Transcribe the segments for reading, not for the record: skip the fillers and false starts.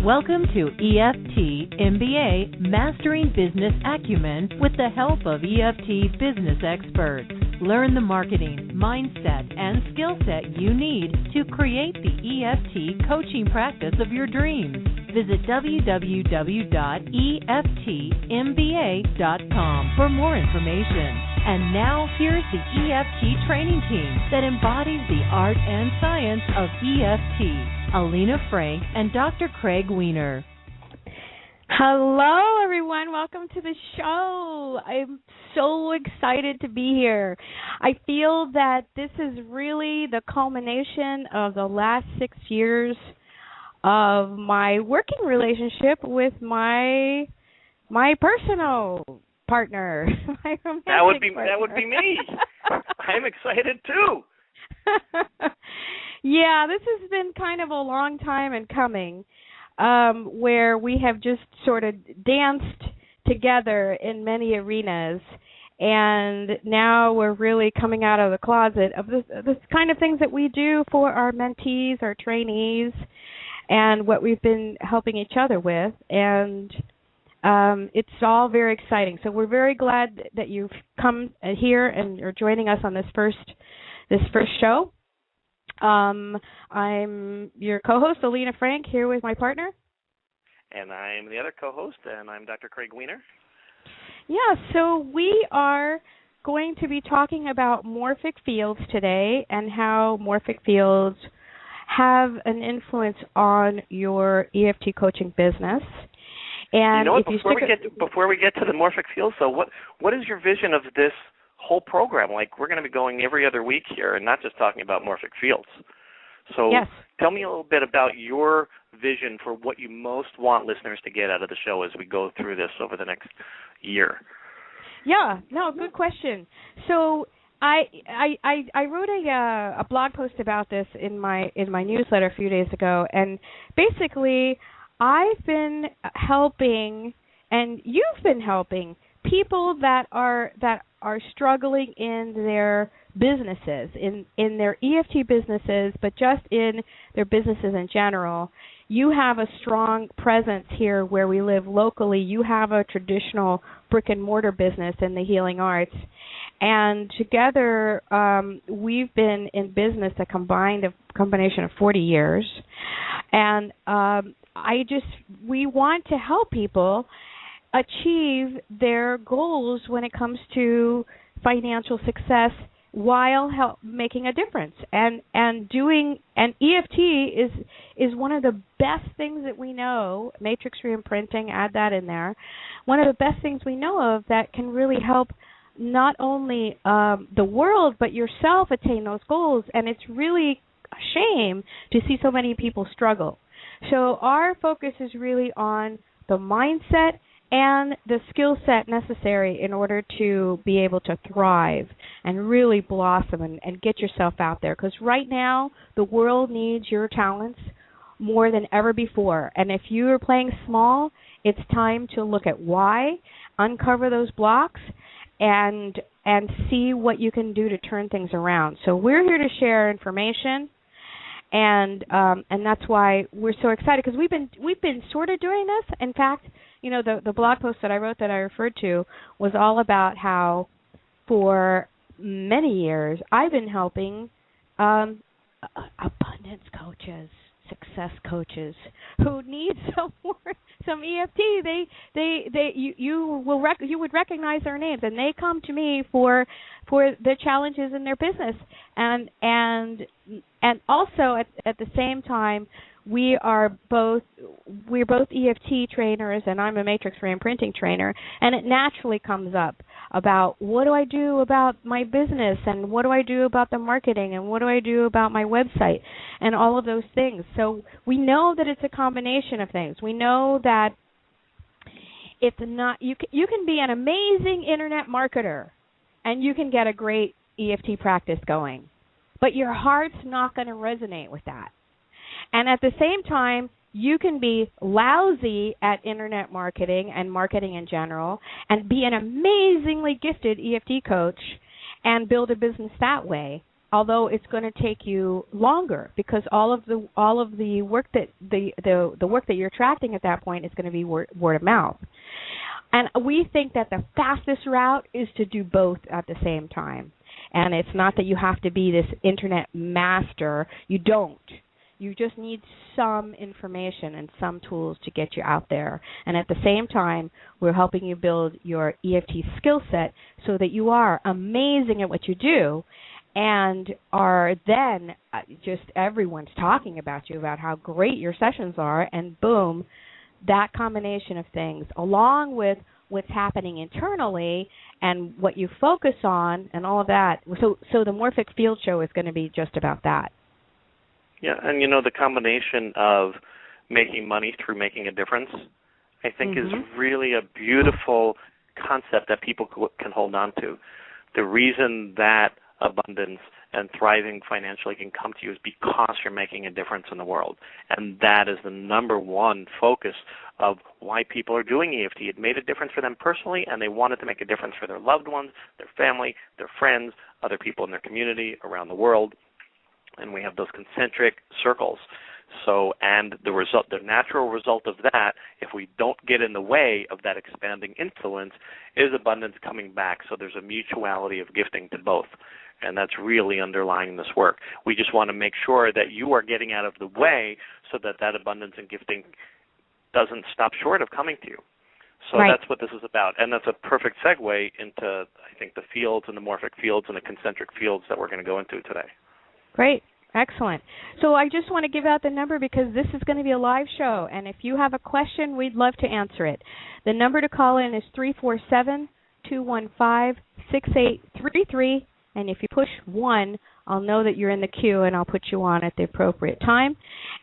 Welcome to EFT MBA Mastering Business Acumen with the help of EFT business experts. Learn the marketing, mindset, and skill set you need to create the EFT coaching practice of your dreams. Visit www.eftmba.com for more information. And now, here's the EFT training team that embodies the art and science of EFT. Alina Frank and Dr. Craig Weiner. Hello, everyone. Welcome to the show. I'm so excited to be here. I feel that this is really the culmination of the last 6 years of my working relationship with my personal partner, my romantic partner. That would be me. I'm excited too. Yeah, this has been kind of a long time in coming, where we have just sort of danced together in many arenas, and now we're really coming out of the closet of this kind of things that we do for our mentees, our trainees, and what we've been helping each other with, and it's all very exciting. So we're very glad that you've come here and are joining us on this first show. I'm your co-host, Alina Frank, here with my partner. And I'm the other co-host, and I'm Dr. Craig Weiner. Yeah, so we are going to be talking about morphic fields today and how morphic fields have an influence on your EFT coaching business. And you know what, before we get to the morphic fields, so what is your vision of this whole program? Like, we're going to be going every other week here and not just talking about morphic fields. So yes. Tell me a little bit about your vision for what you most want listeners to get out of the show as we go through this over the next year. Yeah, no, good question. So I wrote a blog post about this in my newsletter a few days ago, and basically I've been helping, and you've been helping people that are struggling in their businesses, in their EFT businesses, but just in their businesses in general. You have a strong presence here where we live locally. You have a traditional brick and mortar business in the healing arts. And together, we've been in business a combination of 40 years. And we want to help people achieve their goals when it comes to financial success while making a difference. And EFT is one of the best things that we know. Matrix reimprinting, add that in there. One of the best things we know of that can really help not only the world but yourself attain those goals. And it's really a shame to see so many people struggle. So our focus is really on the mindset and the skill set necessary in order to be able to thrive and really blossom and get yourself out there. Because right now, the world needs your talents more than ever before. And if you are playing small, it's time to look at why, uncover those blocks, and see what you can do to turn things around. So we're here to share information. And that's why we're so excited, because we've been sort of doing this. In fact, you know, the blog post that I wrote that I referred to was all about how for many years I've been helping abundance coaches, success coaches who need some EFT. You would recognize their names, and they come to me for the challenges in their business, and also at the same time we're both EFT trainers, and I'm a matrix reimprinting trainer, and it naturally comes up about what do I do about my business, and what do I do about the marketing, and what do I do about my website, and all of those things. So we know that it's a combination of things. We know that it's not you can be an amazing internet marketer, and you can get a great EFT practice going, but your heart's not going to resonate with that. And at the same time, you can be lousy at internet marketing and marketing in general and be an amazingly gifted EFT coach and build a business that way. although it's going to take you longer because all of the work that the work that you're attracting at that point is going to be word of mouth. And we think that the fastest route is to do both at the same time. And it's not that you have to be this internet master. You don't. You just need some information and some tools to get you out there. And at the same time, we're helping you build your EFT skill set so that you are amazing at what you do and are then just everyone's talking about you, about how great your sessions are, and boom, that combination of things, along with what's happening internally and what you focus on and all of that. So the Morphic Field show is going to be just about that. Yeah, and the combination of making money through making a difference, I think is really a beautiful concept that people can hold on to. The reason that abundance and thriving financially can come to you is because you're making a difference in the world. And that is the number one focus of why people are doing EFT. It made a difference for them personally, and they wanted to make a difference for their loved ones, their family, their friends, other people in their community, around the world. And we have those concentric circles. So, and the natural result of that, if we don't get in the way of that expanding influence, is abundance coming back. So there's a mutuality of gifting to both. And that's really underlying this work. We just want to make sure that you are getting out of the way so that abundance and gifting doesn't stop short of coming to you. So That's what this is about. And that's a perfect segue into, I think, the fields and the morphic fields and the concentric fields that we're going to go into today. Great. Excellent. So I just want to give out the number because this is going to be a live show, and if you have a question, we'd love to answer it. The number to call in is 347-215-6833, and if you push 1, I'll know that you're in the queue, and I'll put you on at the appropriate time.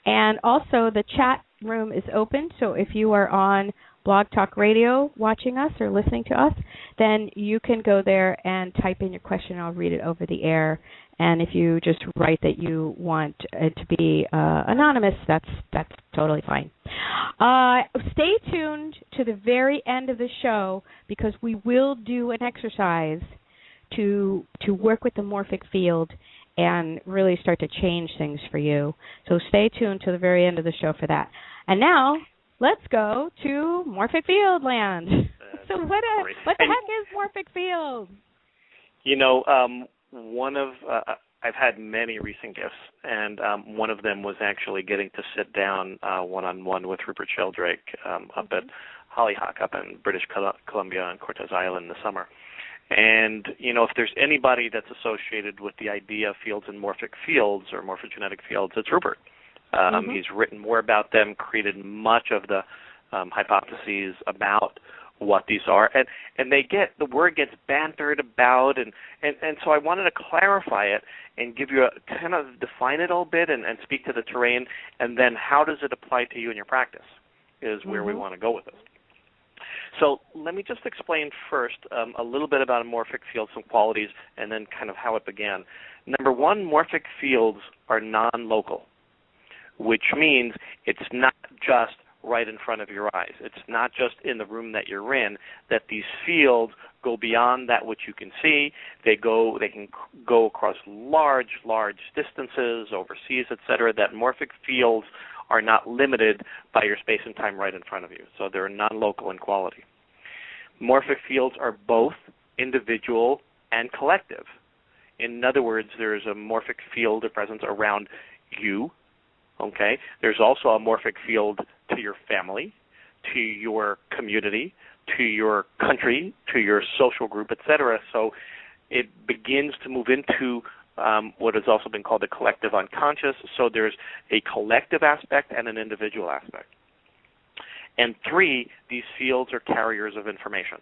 And also, the chat room is open, so if you are on Blog Talk Radio watching us or listening to us, then you can go there and type in your question. I'll read it over the air. And if you just write that you want it to be anonymous, that's totally fine. Stay tuned to the very end of the show because we will do an exercise to work with the morphic field and really start to change things for you. So stay tuned to the very end of the show for that. And now, let's go to Morphic Field land. So what the heck is Morphic Field? I've had many recent gifts, and one of them was actually getting to sit down one-on-one with Rupert Sheldrake up at Hollyhock up in British Columbia and Cortes Island this summer. And, if there's anybody that's associated with the idea of fields and morphic fields or morphogenetic fields, it's Rupert. He's written more about them, created much of the hypotheses about what these are, and the word gets bantered about, and so I wanted to clarify it and give you kind of define it a little bit and speak to the terrain, and then how does it apply to you in your practice is where we want to go with this. So let me just explain first a little bit about a morphic field, some qualities, and then kind of how it began. Number one, morphic fields are non-local, which means it's not just right in front of your eyes. It's not just in the room that you're in, that these fields go beyond that which you can see. They can go across large distances, overseas, etc. That morphic fields are not limited by your space and time right in front of you. So they're non-local in quality. Morphic fields are both individual and collective. In other words, there's a morphic field of presence around you. Okay. There's also a morphic field to your family, to your community, to your country, to your social group, etc. So it begins to move into what has also been called the collective unconscious. So there's a collective aspect and an individual aspect. And 3, these fields are carriers of information.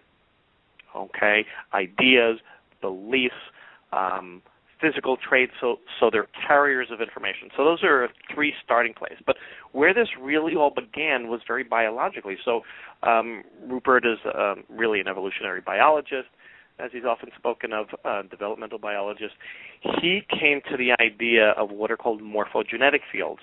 Okay, ideas, beliefs, physical traits, so they're carriers of information. So those are 3 starting places. But where this really all began was very biologically. So Rupert is really an evolutionary biologist, as he's often spoken of, developmental biologist. He came to the idea of what are called morphogenetic fields.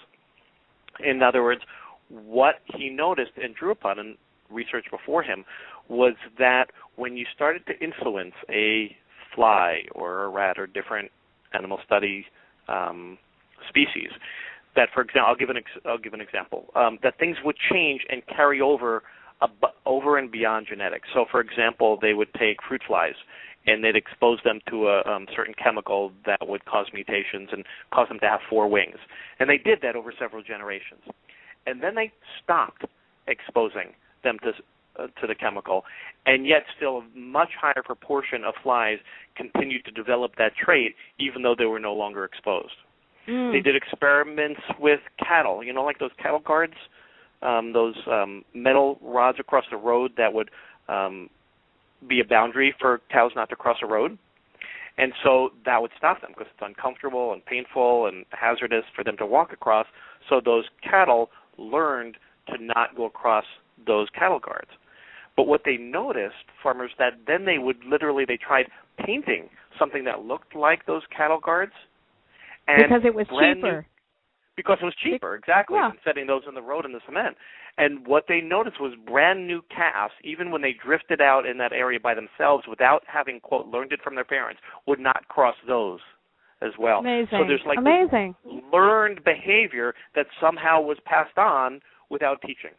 In other words, what he noticed and drew upon in research before him was that when you started to influence a fly or a rat or different animal study species. That, for example, I'll give an example. That things would change and carry over and beyond genetics. So, for example, they would take fruit flies and they'd expose them to a certain chemical that would cause mutations and cause them to have 4 wings. And they did that over several generations. And then they stopped exposing them to the chemical, and yet still a much higher proportion of flies continued to develop that trait even though they were no longer exposed. They did experiments with cattle, like those cattle guards, those metal rods across the road that would be a boundary for cows not to cross a road. And so that would stop them because it's uncomfortable and painful and hazardous for them to walk across. So those cattle learned to not go across those cattle guards. But what they noticed, farmers, that then they tried painting something that looked like those cattle guards. And because it was cheaper. Because it was cheaper, exactly, yeah. than setting those in the road in the cement. And what they noticed was brand new calves, even when they drifted out in that area by themselves without having, quote, learned it from their parents, would not cross those as well. Amazing. So there's like Amazing. This learned behavior that somehow was passed on without teaching.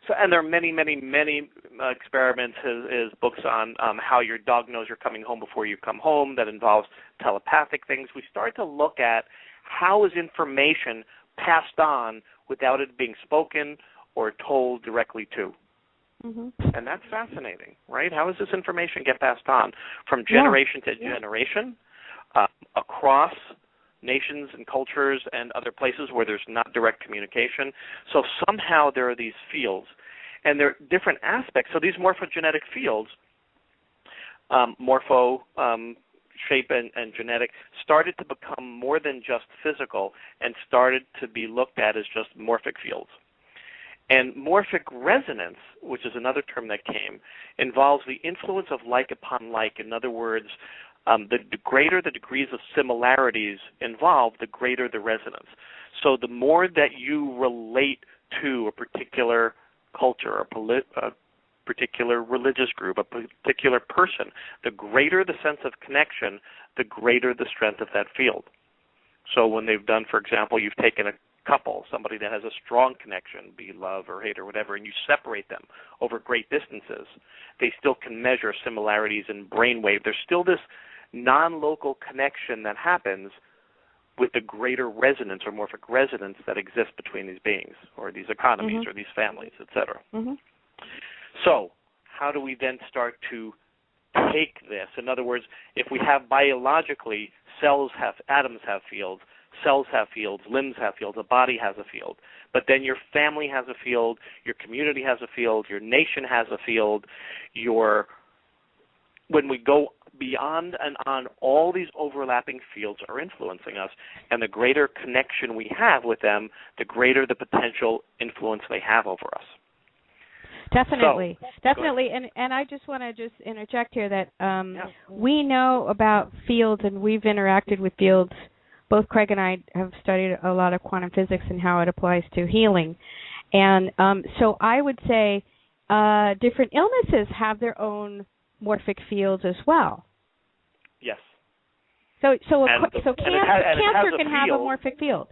So, and there are many, many, many experiments, his books on how your dog knows you're coming home before you come home. That involves telepathic things. We start to look at how is information passed on without it being spoken or told directly to. Mm-hmm. And that's fascinating, right? How does this information get passed on from generation to generation across nations and cultures and other places where there's not direct communication? So somehow there are these fields, and there are different aspects. So these morphogenetic fields, shape and genetic, started to become more than just physical and started to be looked at as just morphic fields. And morphic resonance, which is another term that came, involves the influence of like upon like. In other words, the greater the degrees of similarities involved, the greater the resonance. So the more that you relate to a particular culture, a particular religious group, a particular person, the greater the sense of connection, the greater the strength of that field. So when they've done, for example, you've taken a couple, somebody that has a strong connection, be love or hate or whatever, and you separate them over great distances, they still can measure similarities in brainwave. There's still this non-local connection that happens with the greater resonance or morphic resonance that exists between these beings or these economies or these families, etc. Mm-hmm. So how do we then start to take this? In other words, if we have biologically atoms have fields, cells have fields, limbs have fields, a body has a field, but then your family has a field, your community has a field, your nation has a field, when we go beyond and on, all these overlapping fields are influencing us, and the greater connection we have with them, the greater the potential influence they have over us. Definitely. And I just want to interject here that we know about fields, and we've interacted with fields. Both Craig and I have studied a lot of quantum physics and how it applies to healing. And so I would say different illnesses have their own morphic fields as well. Yes. So cancer can have a morphic field.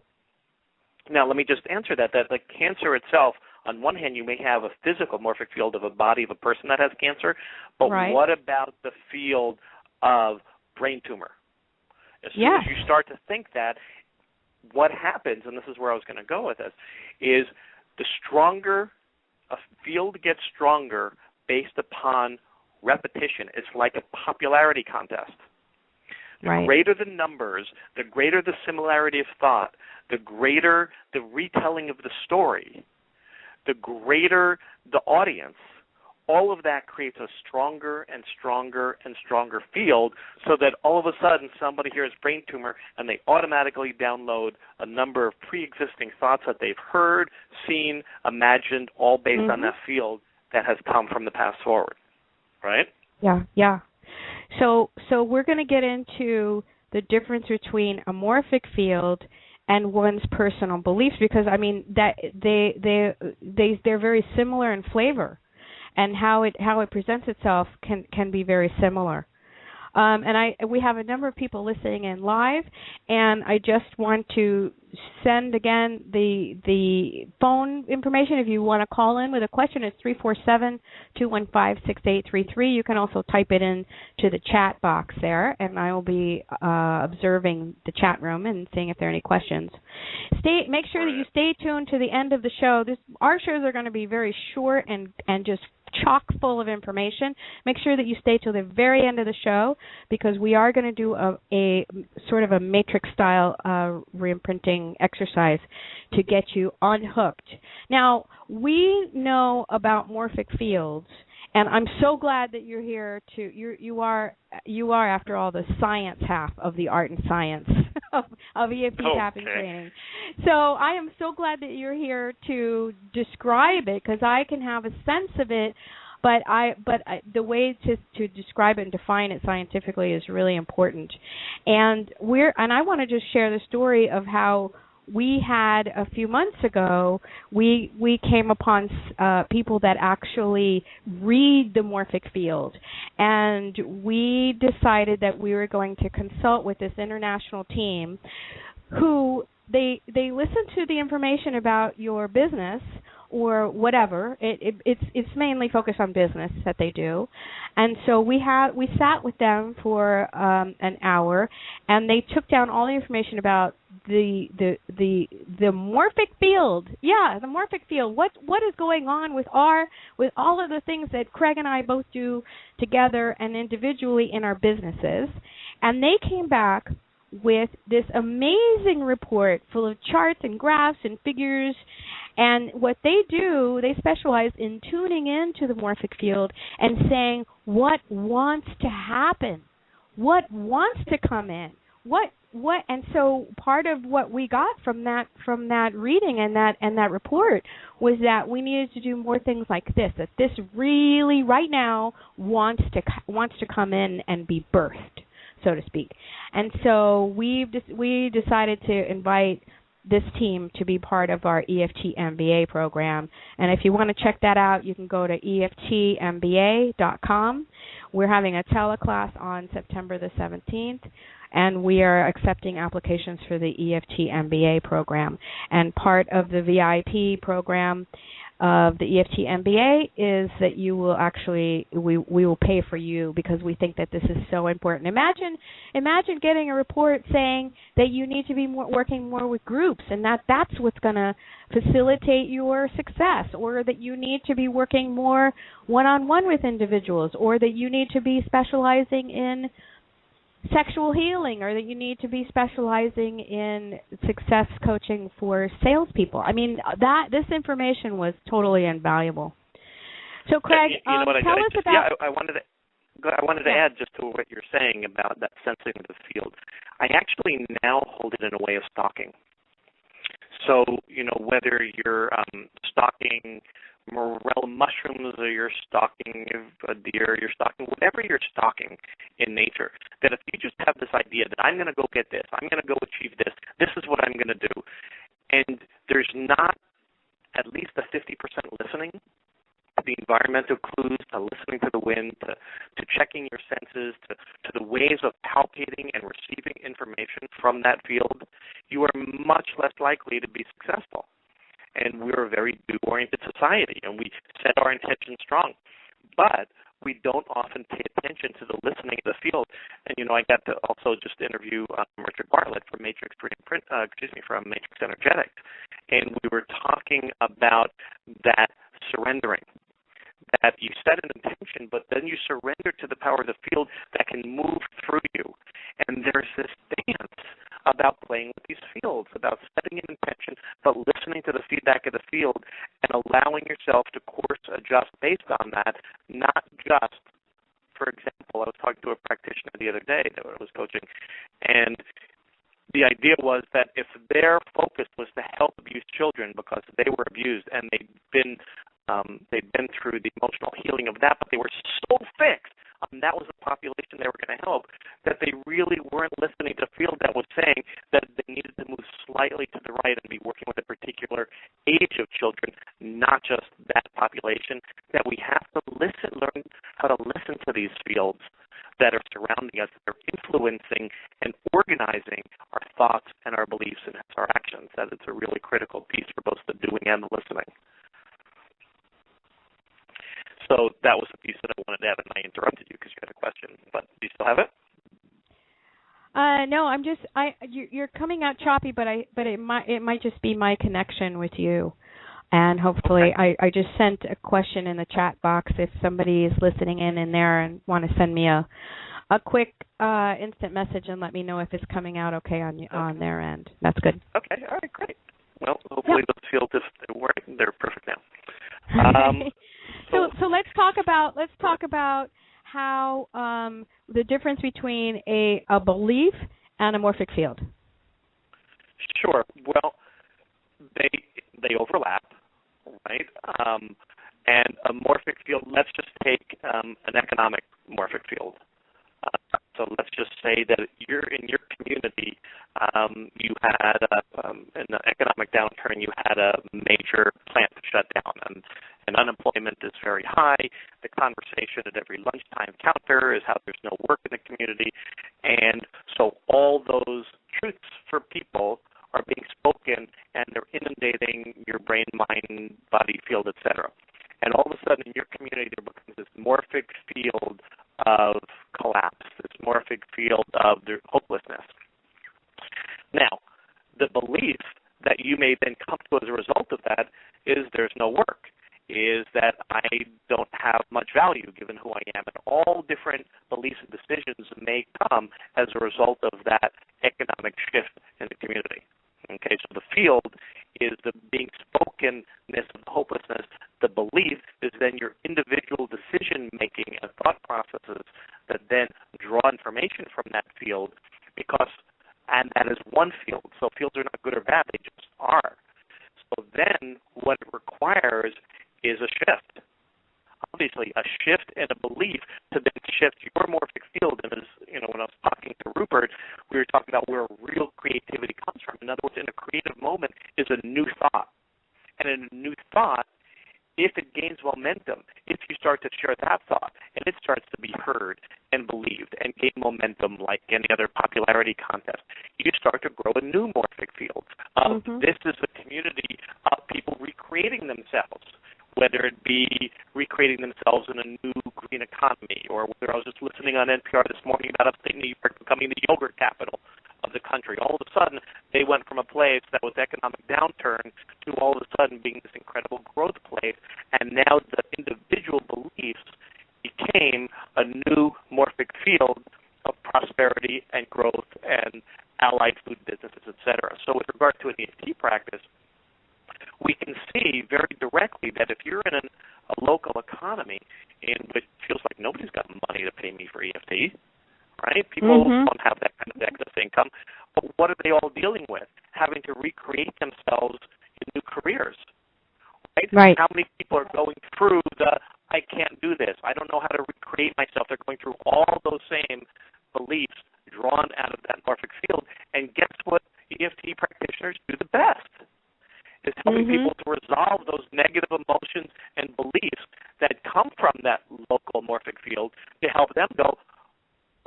Now, let me just answer that like cancer itself, on one hand, you may have a physical morphic field of a body of a person that has cancer, but what about the field of brain tumor? As soon as you start to think that, what happens, and this is where I was going to go with this, is the stronger a field gets stronger based upon repetition. It's like a popularity contest. The greater the numbers, the greater the similarity of thought, the greater the retelling of the story, the greater the audience. All of that creates a stronger and stronger and stronger field, so that all of a sudden somebody hears brain tumor and they automatically download a number of pre-existing thoughts that they've heard, seen, imagined, all based on that field that has come from the past forward. Right? Yeah. So we're going to get into the difference between a morphic field and one's personal beliefs, because I mean that they're very similar in flavor, and how it presents itself can be very similar. We have a number of people listening in live, and I just want to send again the phone information. If you want to call in with a question, it's 347-215-6833. You can also type it in to the chat box there, and I will be observing the chat room and seeing if there are any questions. Make sure that you stay tuned to the end of the show. Our shows are going to be very short and just chock full of information. Make sure that you stay till the very end of the show, because we are going to do a sort of a matrix style reimprinting exercise to get you unhooked. Now, we know about morphic fields, and I'm so glad that you're here you are after all the science half of the art and science of EFT tapping training. So I am so glad that you're here to describe it, because I can have a sense of it, but the way to describe it and define it scientifically is really important. And I want to just share the story of how we had a few months ago, we came upon people that actually read the morphic field, and we decided that we were going to consult with this international team who they listen to the information about your business or whatever. It's mainly focused on business that they do, and so we sat with them for an hour, and they took down all the information about the morphic field. Yeah, the morphic field. What is going on with all of the things that Craig and I both do together and individually in our businesses, and they came back with this amazing report full of charts and graphs and figures. And what they do, they specialize in tuning into the morphic field and saying what wants to happen, what wants to come in, what. And so part of what we got from that reading and that report was that we needed to do more things like this. That this really right now wants to come in and be birthed, so to speak. And so we decided to invite this team to be part of our EFT MBA program. And if you want to check that out, you can go to EFTMBA.com. We're having a teleclass on September the 17th, and we are accepting applications for the EFT MBA program. And part of the VIP program of the EFT MBA is that you will actually, we will pay for you, because we think that this is so important. Imagine getting a report saying that you need to be working more with groups, and that's what's going to facilitate your success, or that you need to be working more one-on-one with individuals, or that you need to be specializing in sexual healing, or that you need to be specializing in success coaching for salespeople. I mean, this information was totally invaluable. So, Craig, tell us about. Yeah, I wanted to add just to what you're saying about that sensing of the field. I actually now hold it in a way of stalking. So, whether you're stalking morel mushrooms, or you're stalking a deer, you're stalking whatever you're stalking in nature, that if you just have this idea that I'm going to go get this, I'm going to go achieve this, this is what I'm going to do, and there's not at least a 50% listening to the environmental clues, to listening to the wind, to checking your senses, to the ways of palpating and receiving information from that field, you are much less likely to be successful. And we're a very do-oriented society, and we set our intentions strong. But we don't often pay attention to the listening of the field. And, I got to also just interview Richard Bartlett from Matrix Energetics, and we were talking about that surrendering, that you set an intention, but then you surrender to the power of the field that can move through you. And there's this dance about playing with these fields, about setting an intention, but listening to the feedback of the field and allowing yourself to course adjust based on that, not just, for example, I was talking to a practitioner the other day that I was coaching, and the idea was that if their focus was to help abused children because they were abused and they'd been through the emotional healing of that, but they were so fixed on that was the population they were going to help, that they really weren't listening to the field that was saying that they needed to move slightly to the right and be working with a particular age of children, not just that population, that we have to learn how to listen to these fields that are surrounding us, that are influencing and organizing our thoughts and our beliefs and our actions. That it's a really critical piece for both the doing and the listening. So that was the piece that I wanted to add, and I interrupted you because you had a question. But do you still have it? No, I'm just you're coming out choppy, but it might just be my connection with you. And hopefully, okay. I just sent a question in the chat box if somebody is listening in there and want to send me a quick instant message and let me know if it's coming out okay on their end. That's good. Okay, all right, great. Well, hopefully those fields they're perfect now. So let's talk about how the difference between a belief and a morphic field. Sure. Well, they overlap, right? And a morphic field. Let's just take an economic morphic field. So let's just say that you're in your community. You had in the economic downturn, you had a major plant shut down, and unemployment is very high. The conversation at every lunchtime counter is how there's no work in the community, and so all those truths for people are being spoken, and they're inundating your brain, mind, body field, etc. And all of a sudden, in your community, there becomes this morphic field of collapse, this morphic field of hopelessness. Now, the belief that you may then come to as a result of that is there's no work, is that I don't have much value given who I am, and all different beliefs and decisions may come as a result of that economic shift in the community. Okay, so the field is the being spokenness of the hopelessness. The belief is then your individual decision-making and thought processes that then draw information from that field and that is one field. So fields are not good or bad, they just are. So then what it requires is a shift. Obviously, a shift and a belief to then shift your morphic field. And as when I was talking to Rupert, we were talking about where real creativity comes from. In other words, in a creative moment is a new thought. And in a new thought, if it gains momentum, if you start to share that thought, and it starts to be heard and believed and gain momentum like any other popularity contest, you start to grow a new morphic field. This is a community of people recreating themselves, whether it be recreating themselves in a new green economy, or whether I was just listening on NPR this morning about upstate New York becoming the yogurt capital of the country. All of a sudden, they went from a place that was economic downturn to all of a sudden being this incredible growth place, and now the individual beliefs became a new morphic field of prosperity and growth and allied food businesses, etc. So with regard to an EFT practice, we can see very directly that if you're in a local economy in which it feels like nobody's got money to pay me for EFT, right? People don't have that kind of excess income. But what are they all dealing with? Having to recreate themselves in new careers, right? How many people are going through I can't do this, I don't know how to recreate myself. They're going through all those same beliefs drawn out of that morphic field. And guess what EFT practitioners do the best? Is helping people to resolve those negative emotions and beliefs that come from that local morphic field to help them go,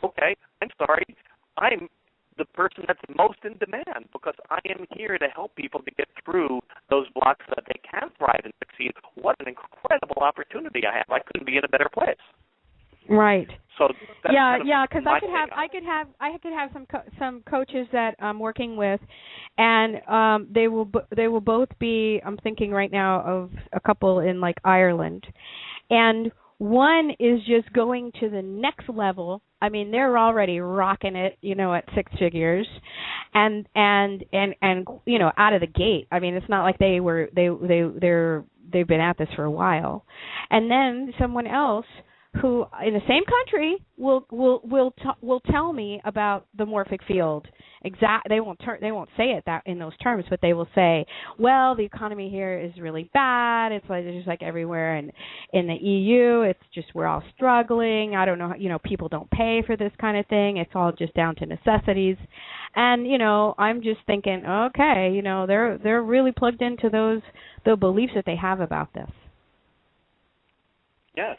okay, I'm sorry, I'm the person that's most in demand because I am here to help people to get through those blocks so that they can thrive and succeed. What an incredible opportunity I have. I couldn't be in a better place. Right. So that's because I could have some coaches that I'm working with, and they will both be. I'm thinking right now of a couple in like Ireland, and one is just going to the next level. I mean, they're already rocking it, at six figures, and out of the gate. I mean, it's not like they've been at this for a while, and then someone else who in the same country will tell me about the morphic field. They won't say it that in those terms, but they will say, well, the economy here is really bad. It's just like everywhere in the EU. It's just we're all struggling. I don't know, people don't pay for this kind of thing. It's all just down to necessities. And I'm just thinking, okay, they're really plugged into the beliefs that they have about this. Yes.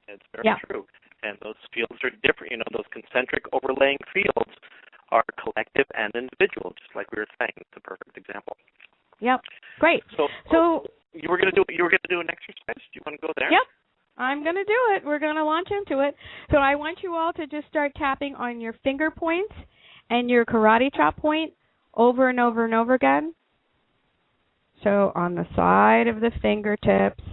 It's very true. And those fields are different. Those concentric overlaying fields are collective and individual, just like we were saying. It's a perfect example. Yep. Great. So you were going to do an exercise. Do you want to go there? Yep. I'm going to do it. We're going to launch into it. So I want you all to just start tapping on your finger points and your karate chop point over and over and over again. So on the side of the fingertips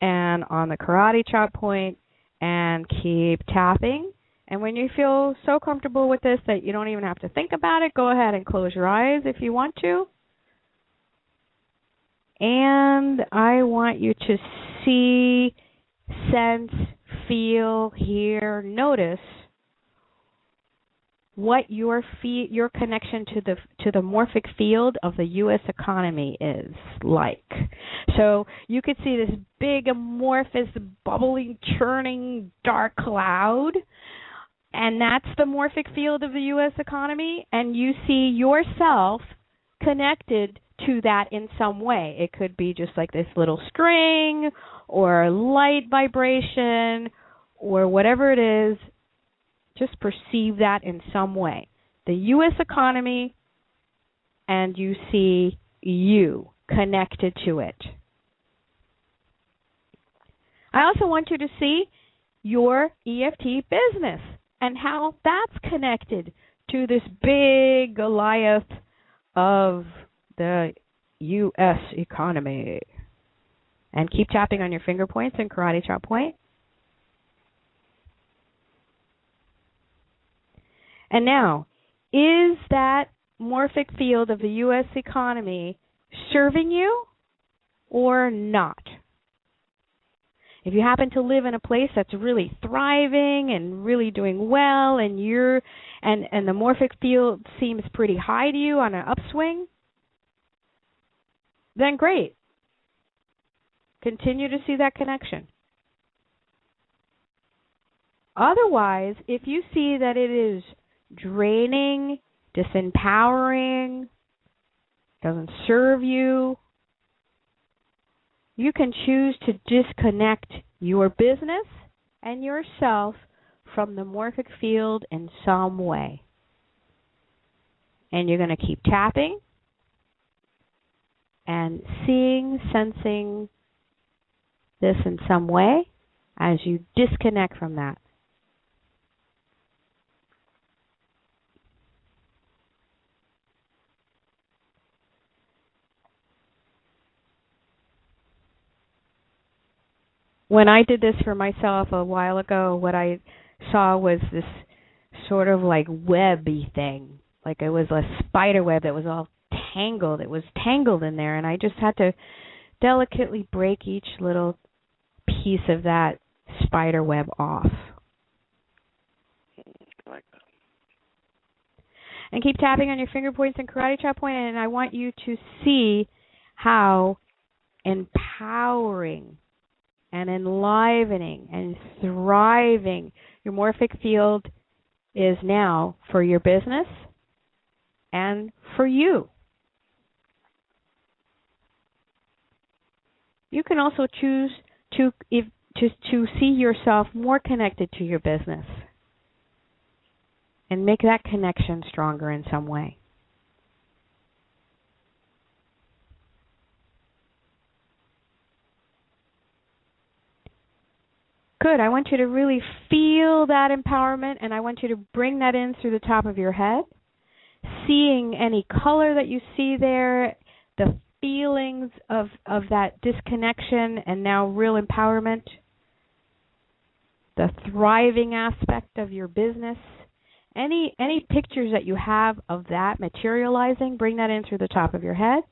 and on the karate chop point, and keep tapping. And when you feel so comfortable with this that you don't even have to think about it, go ahead and close your eyes if you want to. And I want you to see, sense, feel, hear, notice what your connection to the morphic field of the U.S. economy is like. So you could see this big amorphous, bubbling, churning, dark cloud, and that's the morphic field of the U.S. economy, and you see yourself connected to that in some way. It could be just like this little string or light vibration or whatever it is. Just perceive that in some way. The U.S. economy, and you see you connected to it. I also want you to see your EFT business and how that's connected to this big Goliath of the U.S. economy. And keep tapping on your finger points and karate chop point. And now, is that morphic field of the U.S. economy serving you or not? If you happen to live in a place that's really thriving and really doing well, and the morphic field seems pretty high to you on an upswing, then great. Continue to see that connection. Otherwise, if you see that it is draining, disempowering, doesn't serve you, you can choose to disconnect your business and yourself from the morphic field in some way. And you're going to keep tapping and seeing, sensing this in some way as you disconnect from that. When I did this for myself a while ago, what I saw was this sort of like webby thing. Like it was a spider web that was all tangled. It was tangled in there, and I just had to delicately break each little piece of that spider web off. I like that. And keep tapping on your finger points and karate chop point, and I want you to see how empowering and enlivening and thriving your morphic field is now for your business and for you. You can also choose to see yourself more connected to your business and make that connection stronger in some way. Good. I want you to really feel that empowerment, and I want you to bring that in through the top of your head, seeing any color that you see there, the feelings of that disconnection and now real empowerment, the thriving aspect of your business. Any pictures that you have of that materializing, bring that in through the top of your head.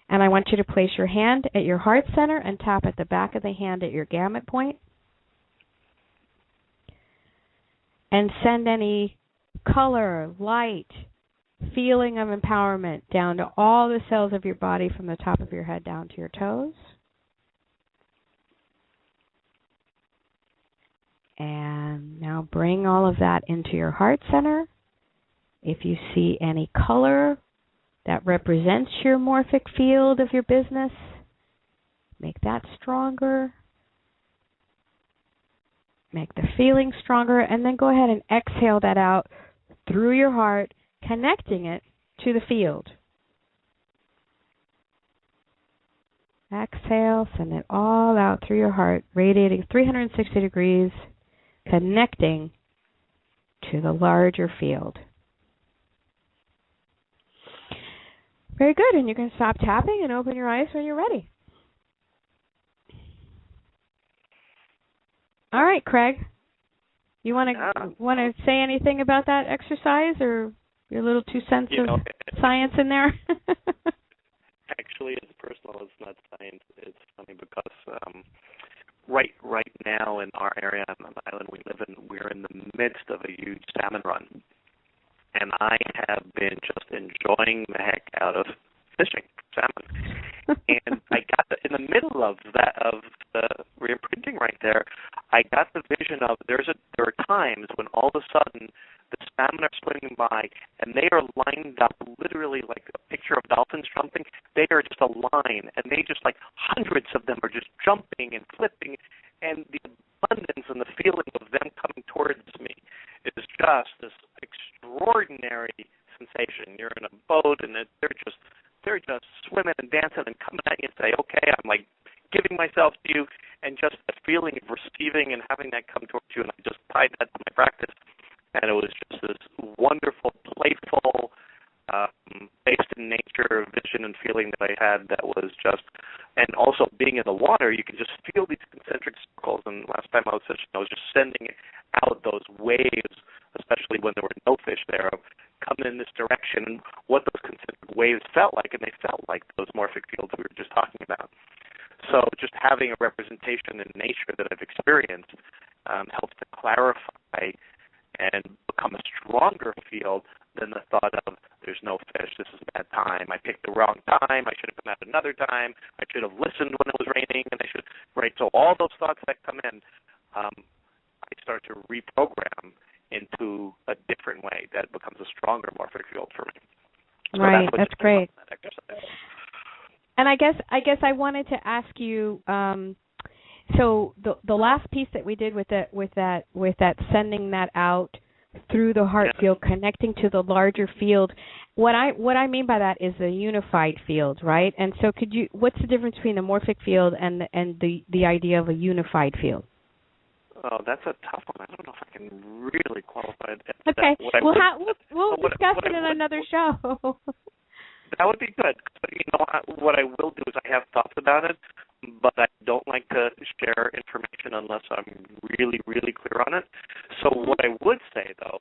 And I want you to place your hand at your heart center and tap at the back of the hand at your gamut point. And send any color, light, feeling of empowerment down to all the cells of your body from the top of your head down to your toes. And now bring all of that into your heart center. If you see any color that represents your morphic field of your business, make that stronger. make the feeling stronger, and then go ahead and exhale that out through your heart, connecting it to the field. Exhale, send it all out through your heart, radiating 360 degrees, connecting to the larger field. Very good, and you can stop tapping and open your eyes when you're ready. All right, Craig. You want to say anything about that exercise, or your little 2 cents of science in there? Actually, it's personal. It's not science. It's funny because right now in our area, on the island we live in, we're in the midst of a huge salmon run, and I have been just enjoying the heck out of fishing salmon. And I got in the middle of the reimprinting right there. I got the vision of there are times when all of a sudden the salmon are swimming by and they are lined up literally like a picture of dolphins jumping. They are just a line, and they just like hundreds of them are just jumping and flipping, and the abundance and the feeling of them coming towards me is just this extraordinary sensation. You're in a boat and they're just swimming and dancing and coming at you and say, okay, I'm like giving myself to you, and just the feeling of receiving and having that come towards you. And I just tied that to my practice, and it was just this wonderful, playful, based in nature vision and feeling that I had that was just, and also being in the water, you can just feel these concentric circles. And last time I was fishing, I was just sending out those waves, especially when there were no fish there, coming in this direction, and what those concentric waves felt like, and they felt like those morphic fields we were just talking about. So just having a representation in nature that I've experienced helps to clarify and become a stronger field than the thought of there's no fish, this is a bad time, I picked the wrong time, I should have come out another time, I should have listened when it was raining, and right? So all those thoughts that come in, I start to reprogram into a different way that becomes a stronger morphic field for me. So right, that's great. That exercise. And I guess I wanted to ask you. So the last piece that we did with that sending that out through the heart field, connecting to the larger field. What I mean by that is a unified field, right? And so what's the difference between the morphic field and the idea of a unified field? Oh, that's a tough one. I don't know if I can really qualify it. Okay, we'll discuss it in another show. That would be good. What I will do is I have thoughts about it, but I don't like to share information unless I'm really, really clear on it. So what I would say, though,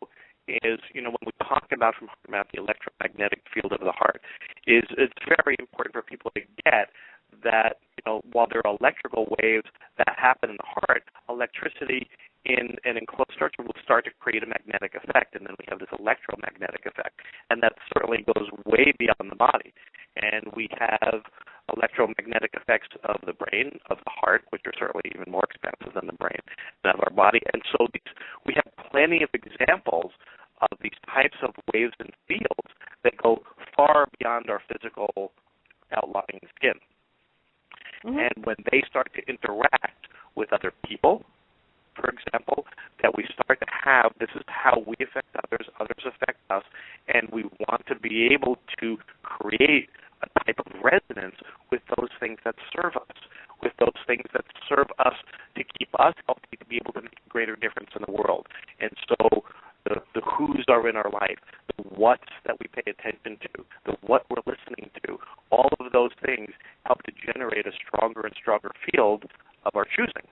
is, when we talk about the electromagnetic field of the heart, is it's very important for people to get that, while there are electrical waves that happen in the heart, electricity in an enclosed structure will start to create a magnetic effect, and then we have this electromagnetic effect, and that certainly goes way beyond the body. And we have electromagnetic effects of the brain, of the heart, which are certainly even more expansive than the brain, and of our body. And so we have plenty of examples of these types of waves and fields that go far beyond our physical outlying skin. Mm-hmm. And when they start to interact with other people, for example, that we start to have, this is how we affect others, others affect us, and we want to be able to create a type of resonance with those things that serve us, with those things that serve us to keep us healthy, to be able to make a greater difference in the world. And so the who's are in our life, the what's that we pay attention to, the what we're listening to, all of those things help to generate a stronger and stronger field of our choosing.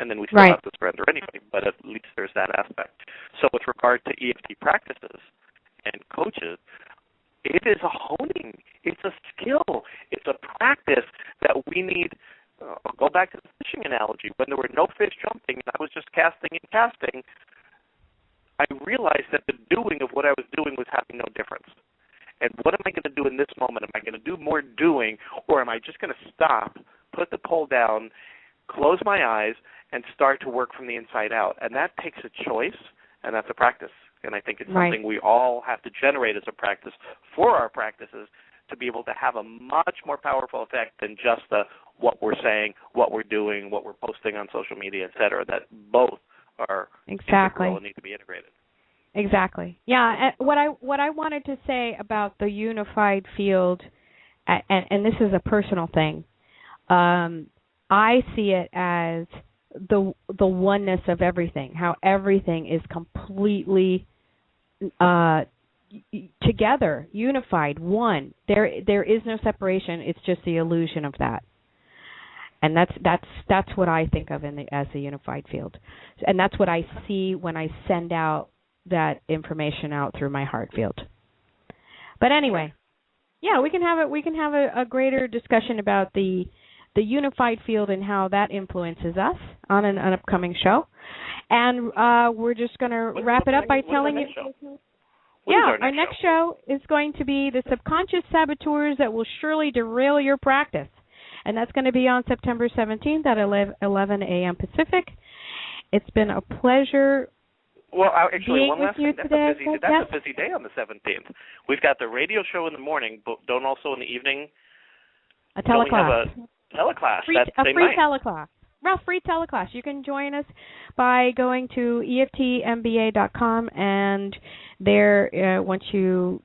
And then we still have to surrender anyway, but at least there's that aspect. So with regard to EFT practices and coaches, it is a honing. It's a skill. It's a practice that we need. I'll go back to the fishing analogy. When there were no fish jumping and I was just casting and casting, I realized that the doing of what I was doing was having no difference. And what am I going to do in this moment? Am I going to do more doing, or am I just going to stop, put the pole down, close my eyes, and start to work from the inside out? And that takes a choice, and that's a practice. And I think it's something we all have to generate as a practice for our practices to be able to have a much more powerful effect than just what we're saying, what we're doing, what we're posting on social media, et cetera, that both are exactly integral and need to be integrated. Exactly. Yeah. And what I wanted to say about the unified field, and this is a personal thing, I see it as the oneness of everything. How everything is completely together, unified, one. There is no separation. It's just the illusion of that. And that's what I think of as a unified field, and that's what I see when I send out that information out through my heart field. But anyway, yeah, we can have a greater discussion about the unified field and how that influences us on an upcoming show. And we're just going to wrap it up by telling you. Yeah, our next show is going to be the subconscious saboteurs that will surely derail your practice. And that's going to be on September 17th at 11 a.m. Pacific. It's been a pleasure. Well, actually, one last thing. That's a busy day on the 17th. We've got the radio show in the morning, but don't also in the evening. A teleclass. We have a teleclass. A free teleclass. Well, free teleclass. You can join us by going to EFTMBA.com, and there, once you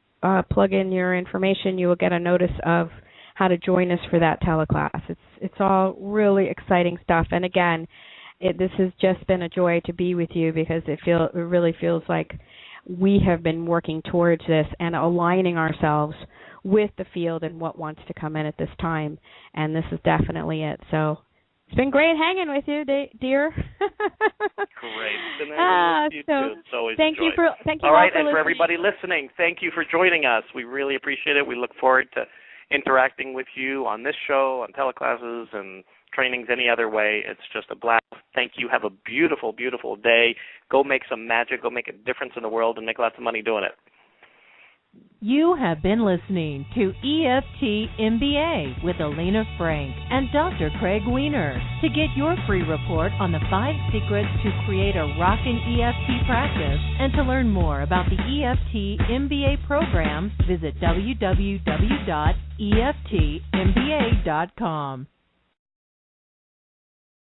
plug in your information, you will get a notice of how to join us for that teleclass. It's all really exciting stuff. And again, this has just been a joy to be with you, because it really feels like we have been working towards this and aligning ourselves with the field and what wants to come in at this time. And this is definitely it. So it's been great hanging with you, dear. Great. And you too. It's always thank a you joy. for thank you all right, for and listening. for everybody listening, thank you for joining us. We really appreciate it. We look forward to interacting with you on this show, on teleclasses, and trainings any other way. It's just a blast. Thank you. Have a beautiful, beautiful day. Go make some magic. Go make a difference in the world and make lots of money doing it. You have been listening to EFT MBA with Alina Frank and Dr. Craig Weiner. To get your free report on the 5 secrets to create a rockin' EFT practice and to learn more about the EFT MBA program, visit www.EFTMBA.com.